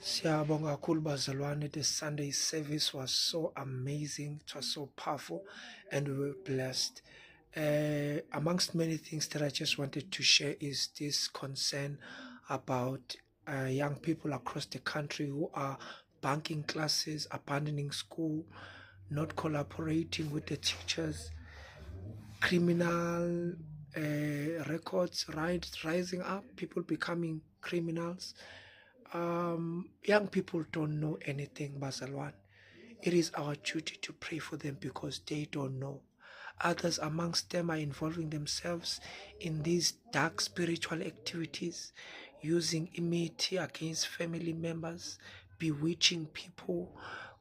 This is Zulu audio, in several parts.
Siyabonga kakhulu bazalwane. The Sunday service was so amazing. It was so powerful, and we were blessed. Amongst many things that I just wanted to share is this concern about young people across the country who are bunking classes, abandoning school, not collaborating with the teachers, criminal records rising up, people becoming criminals. Young people don't know anything, Bazalwan. It is our duty to pray for them because they don't know. Others amongst them are involving themselves in these dark spiritual activities, using imiti against family members, bewitching people,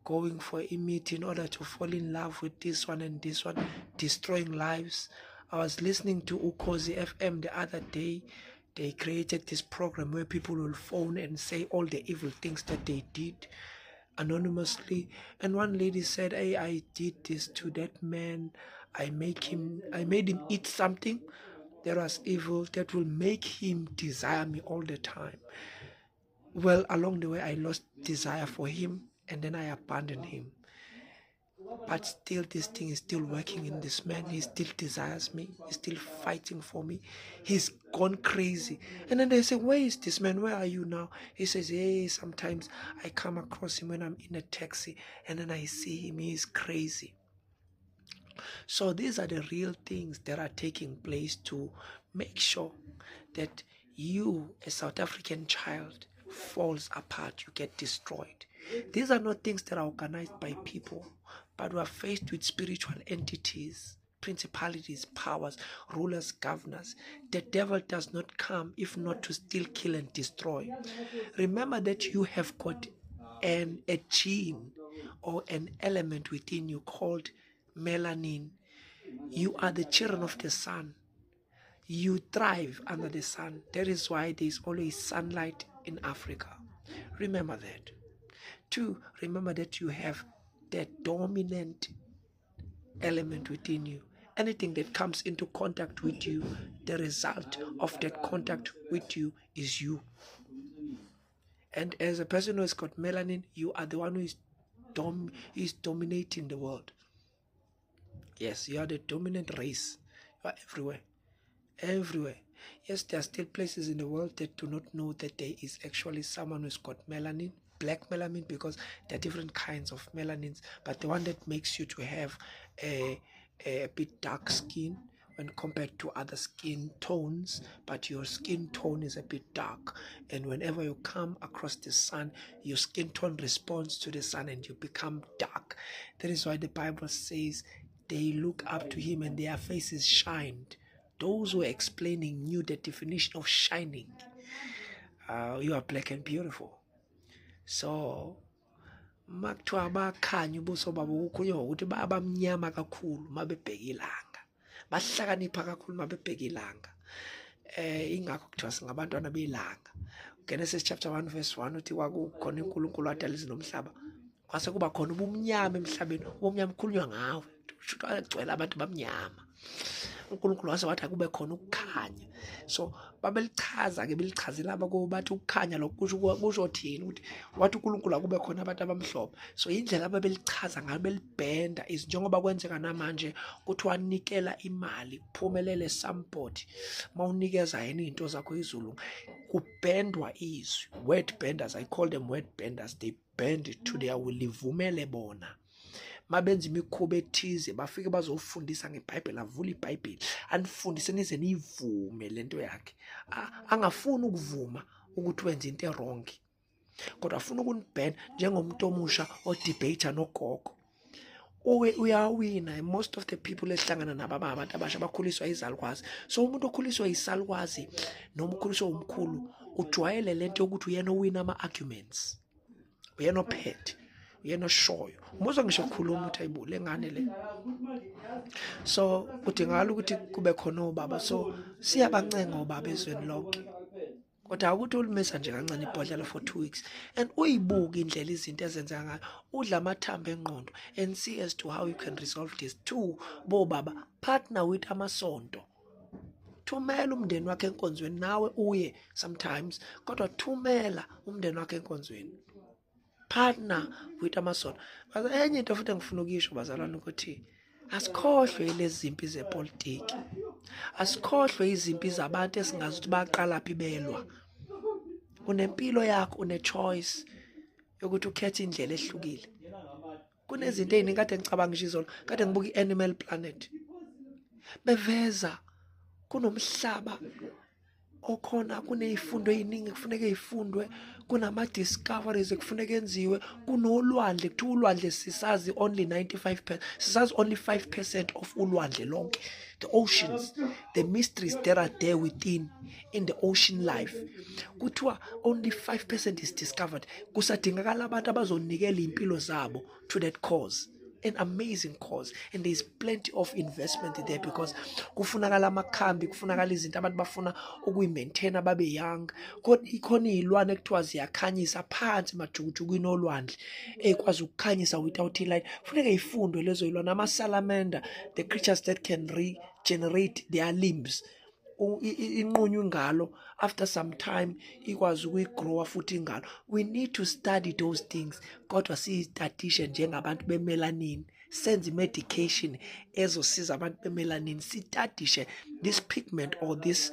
going for imiti in order to fall in love with this one and this one, destroying lives. I was listening to Ukozi FM the other day. They created this program where people will phone and say all the evil things that they did anonymously. And one lady said, "Hey, I did this to that man. I made him eat something that was evil that will make him desire me all the time. Well, along the way, I lost desire for him and then I abandoned him. But still, this thing is still working in this man. He still desires me. He's still fighting for me. He's gone crazy." And then they say, "Where is this man? Where are you now?" He says, "Hey, sometimes I come across him when I'm in a taxi and then I see him. He's crazy." So these are the real things that are taking place to make sure that you, a South African child, falls apart, you get destroyed. These are not things that are organized by people, but we are faced with spiritual entities, principalities, powers, rulers, governors. The devil does not come if not to steal, kill, and destroy. Remember that you have got a gene or an element within you called melanin. You are the children of the sun. You thrive under the sun. That is why there is always sunlight in Africa. Remember that. Two, remember that you have that dominant element within you. Anything that comes into contact with you, the result of that contact with you is you. And as a person who has got melanin, you are the one who is dominating the world. Yes, you are the dominant race. You are everywhere. Everywhere. Yes, there are still places in the world that do not know that there is actually someone who's got melanin, black melanin, because there are different kinds of melanins, but the one that makes you to have a bit dark skin when compared to other skin tones, but your skin tone is a bit dark, and whenever you come across the sun, your skin tone responds to the sun and you become dark. That is why the Bible says they look up to him and their faces shined. Those who are explaining knew the definition of shining. You are black and beautiful. So makuthiwa bakhanya ubuso babo kukhulunywa ngokuthi babamnyama kakhulu mabebheka ilanga, bahlakanipha kakhulu mabebheka ilanga. Ingakho kuthiwa singabantwana belanga. Genesis chapter 1 verse 1 uthi kwakukhona uNkulunkulu wadala izulu nomhlaba, kwase kuba khona ubumnyama emhlabeni. Ubumnyama kukhulunywa ngawe, kusho agcwele abantu bamnyama. uNkulunkulu wase wathi akube khona ukukhanya. So babelichaza-ke, belichazela abako bathi ukukhanya lokhu kusho thini, ukuthi wathi uNkulunkulu akube khona abantu abamhlophe. So indlela ababelichaza ngayo, belibhenda is njengoba kwenzeka namanje ukuthi wanikela imali kuphumelele somebody, mawunikeza yena izinto zakho izulu, kubhendwa izwi. Word benders, I call them word benders. They bend it to their will, livumele bona. Mabenza imikhuba ethize, bafike bazofundisa ngeBhayibheli, avula iBhayibheli anifundise nize niyivume lento yakhe. Angafuni ukuvuma ukuthi wenze into wrong, kodwa afuna ukunibhena njengomuntu omusha odebate nogogo. Uyawina. Most of the people ehlangana nabo abantu abasha bakhuliswa izalukwazi. So umuntu okhuliswa isalukwazi noma ukhuliswa umkhulu ujwayele lento yokuthi uyena owina ama-arguments, uyena ophethe, uyena oshoyo. Umuzwa ngisho khuluma uthi ayibule ngane le. So kudingakala ukuthi kube khona obaba. So siyabancenga obaba ezweni lonke, kodwa akuthi ulimisa nje kancane ibhodlela for 2 weeks and uyibuke indlela izinto ezenzeka ngayo, udla amathambo engqondo and see as to how you can resolve this. Two, bobaba, partner with amasonto. thumela umndeni wakhe enkonzweni, nawe uye sometimes, kodwa thumela umndeni wakhe enkonzweni. Partner with amasondo. Enye into futhi engifuna ukuyisho bazalwane ukuthi asikhohlwe lezi zimpi zepolitiki, asikhohlwe izimpi zabantu esingazi ukuthi baqalaphi belwa. Unempilo yakho, une-choice yokuthi ukhethe indlela ehlukile. Kunezinto eziningi kade ngicabanga nje izolo, kade ngibuka i-Animal Planet, beveza kunomhlaba okhona, kunezifundo eziningi kufuneka ezifundwe, kunama-discoveries ekufuneka enziwe, kunolwandle, kuthiwa ulwandle sisazi only 95%, sisazi only 5% of ulwandle lonke. The oceans, the mysteries that are there within in the ocean life. Kuthiwa only 5% is discovered. Kusadingakala abantu abazonikela impilo zabo to that cause. An amazing cause, and there's plenty of investment there because kufunakala amakhambi, kufunakala izinto abantu bafuna ukuyi-maintaina babe young. Ikhona iy'lwane ekuthiwa ziyakhanyisa phansi majukujukwini olwandle ekwazi ukukhanyisa without light. Kufuneka yifundwe lezo y'lwane, ama-salamander, the creatures that can regenerate their limbs. Inqunywe ingalo after some time ikwazi ukuyigrowa futhi ingalo. We need to study those things, kodwa siyistadishe njengabantu bemelanin, senze medication ezosiza abantu bemelanin, sitadishe this pigment or this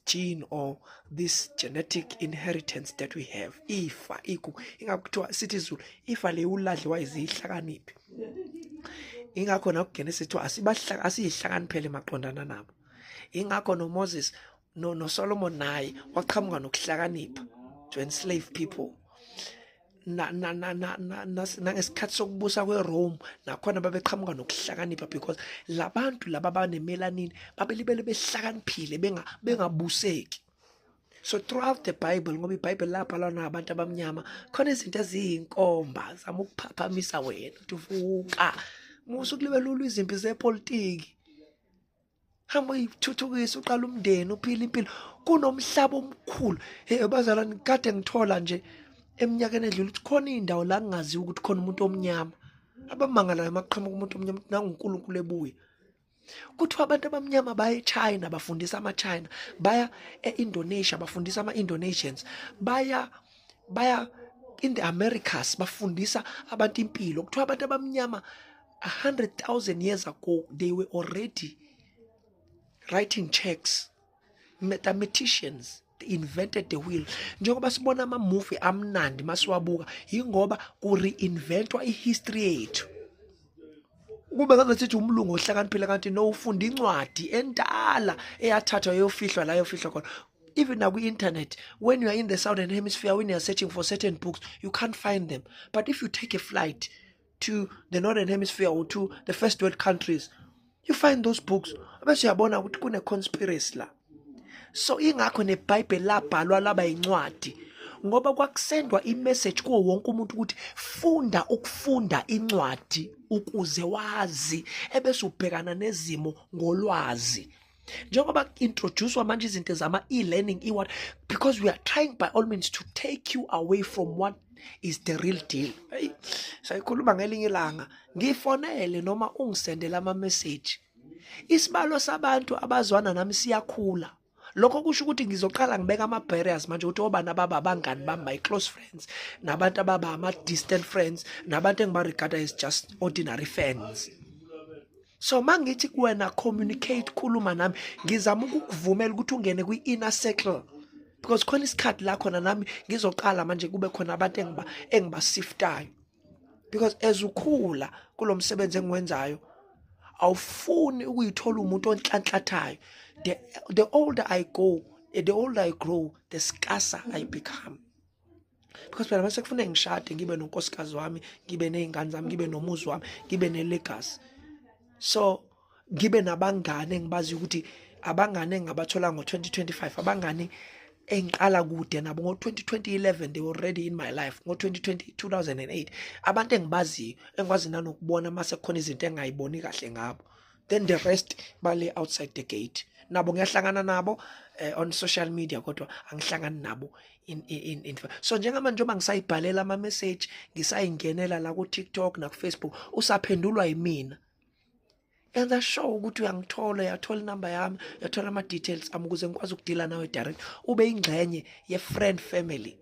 gene or this genetic inheritance that we have. Ifa ingakuthiwa sithi Zulu, ifa le uladle wayizihlakaniphi. Ingakho nakugene sithiwa asiyihlakaniphele maqondana nabo. Ingakho noMoses no-Solomon naye waqhamuka nokuhlakanipha to enslave people. Nangesikhathi sokubusa kweRome nakhona babeqhamuka nokuhlakanipha because labantu laba banemelanin babelibele behlakaniphile bengabuseki. So throughout the Bible, ngoba iBhayibheli labhalwa nabantu abamnyama, khona izinto eziyinkomba zama ukuphaphamisa wena uvuka musu kulibelula izimpi zepolitiki. Hamba uyithuthukisa, uqala umndeni, uphila impilo. Kunomhlaba omkhulu. Bazalwane, kade ngithola nje eminyakeni edlule ukuthi khona indawo la ngingaziwa ukuthi khona umuntu omnyama. Abamangalayo maqhamuka umuntu omnyama nanguNkulunkulu ebuya. Kuthiwa abantu abamnyama baya eChina bafundisa ama-China, baya e-Indonesia bafundisa ama-Indonesians, baya in the Americas bafundisa abantu impilo. Kuthiwa abantu abamnyama 100,000 years ago they were already writing checks. Mathematicians, they invented the wheel. Njengoba sibona ama-movie amnandi masiwabuka, yingoba ku-reinventwa i-history yethu. Kube ngathi umlungu ohlakaniphile kanti no ufunda incwadi endala eyathathwa yofihlwa la yofihlwa khona. Even now internet, when you are in the southern hemisphere, when you are searching for certain books, you can't find them. But if you take a flight to the northern hemisphere or to the first world countries, you find those books. Bese uyabona ukuthi kune conspiracy la. So ingakho neBhayibheli labhalwa laba incwadi, ngoba kwakusendwa imessage kuwo wonke umuntu ukuthi funda ukufunda incwadi ukuze wazi, ebese ubhekana nezimo ngolwazi. Njengoba introduce manje izinto zama e-learning what, because we are trying by all means to take you away from what is the real deal. Hey, sayikhuluma ngelinye ilanga, ngifonele noma ungisendela ama-message. Isibalo sabantu abazwana nami siyakhula. Lokho kusho ukuthi ngizoqala ngibeka ama-barriers manje ukuthi obani ababa abangani bami, my close friends, nabantu ababa ama-distant friends, nabantu engibaregada as just ordinary fans. So mangithi kuwena communicate, khuluma nami, ngizama ukukuvumela ukuthi ungene kwi-inner circle, because khona isikhathi la khona nami ngizoqala manje kube khona abantu engibasiftayo, because as ukhula kulo msebenzi engiwenzayo awufuni ukuyithola umuntu onhlanhlathayo. The older I go, the older I grow, the scarcer I become. Because phela mase kufanele ngishade, ngibe nonkosikazi wami, ngibe nezingane zami, ngibe nomuzi wami, ngibe nelegacy. So ngibe nabangane engibazi ukuthi abangane engabathola ngo-2025, abangane engiqala kude nabo ngo-2011 they were already in my life. Ngo-2008 abantu engibaziyo engikwazi nanokubona mase khona izinto engayiboni kahle ngabo, then the rest bale outside the gate. Nabo ngiyahlangana nabo on social media, kodwa angihlangani nabo in so njengoba ngisayibhalela ama-message, ngisayingenela la ku-TikTok na ku-Facebook, usaphendulwa yimina. yenza sure ukuthi uyangithola, uyathola inamba yami, uyathola ama-details ami ukuze ngikwazi ukudila nawe direct, ube ingxenye ye-friend family.